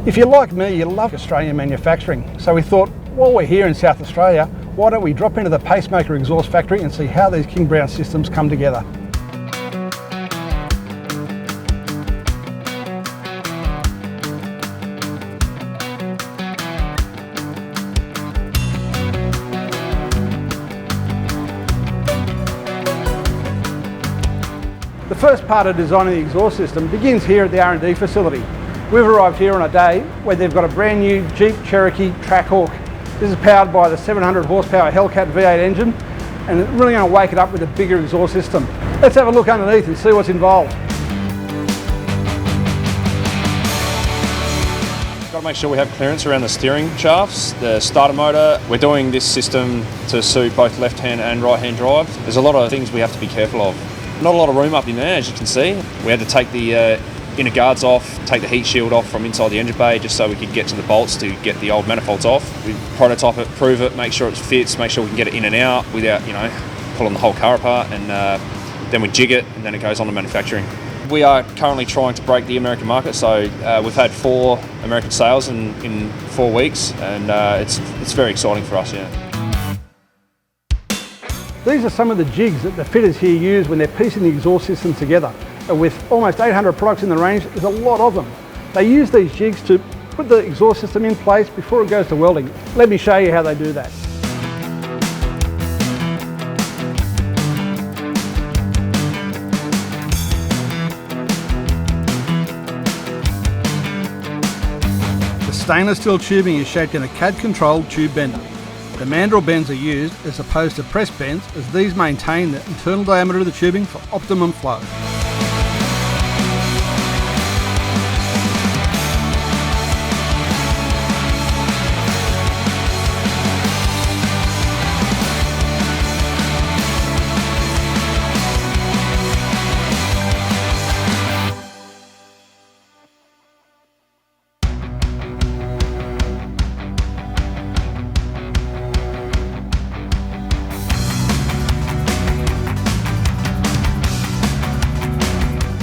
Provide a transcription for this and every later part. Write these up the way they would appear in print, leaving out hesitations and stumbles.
If you're like me, you love Australian manufacturing, so we thought, while we're here in South Australia, why don't we drop into the Pacemaker exhaust factory and see how these King Brown systems come together. The first part of designing the exhaust system begins here at the R&D facility. We've arrived here on a day where they've got a brand new Jeep Cherokee Blackhawk. This is powered by the 700 horsepower Hellcat V8 engine, and it's really going to wake it up with a bigger exhaust system. Let's have a look underneath and see what's involved. Got to make sure we have clearance around the steering shafts, the starter motor. We're doing this system to suit both left-hand and right-hand drive. There's a lot of things we have to be careful of. Not a lot of room up in there, as you can see. We had to take the inner guards off, take the heat shield off from inside the engine bay just so we could get to the bolts to get the old manifolds off. We prototype it, prove it, make sure it fits, make sure we can get it in and out without, pulling the whole car apart, and then we jig it and then it goes on to manufacturing. We are currently trying to break the American market, so we've had 4 American sales in 4 weeks, and it's very exciting for us, yeah. These are some of the jigs that the fitters here use when they're piecing the exhaust system together. And with almost 800 products in the range, there's a lot of them. They use these jigs to put the exhaust system in place before it goes to welding. Let me show you how they do that. The stainless steel tubing is shaped in a CAD-controlled tube bender. The mandrel bends are used as opposed to press bends, as these maintain the internal diameter of the tubing for optimum flow.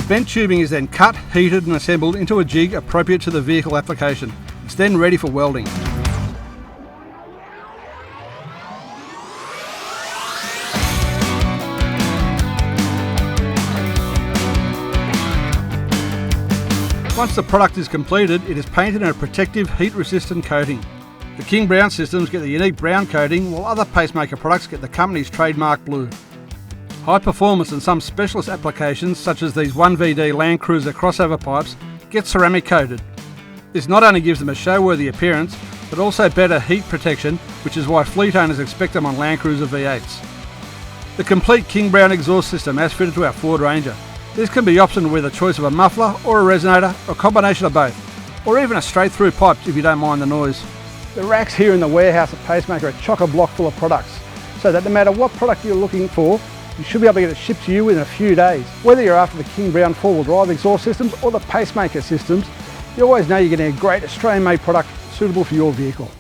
Bent tubing is then cut, heated and assembled into a jig appropriate to the vehicle application. It's then ready for welding. Once the product is completed, it is painted in a protective heat-resistant coating. The King Brown systems get the unique brown coating, while other Pacemaker products get the company's trademark blue. High performance and some specialist applications, such as these 1VD Land Cruiser crossover pipes, get ceramic coated. This not only gives them a show-worthy appearance, but also better heat protection, which is why fleet owners expect them on Land Cruiser V8s. The complete King Brown exhaust system has fitted to our Ford Ranger. This can be optioned with a choice of a muffler or a resonator, or a combination of both, or even a straight-through pipe if you don't mind the noise. The racks here in the warehouse at Pacemaker are chock-a-block full of products, so that no matter what product you're looking for, you should be able to get it shipped to you in a few days. Whether you're after the King Brown four-wheel drive exhaust systems or the Pacemaker systems, you always know you're getting a great Australian-made product suitable for your vehicle.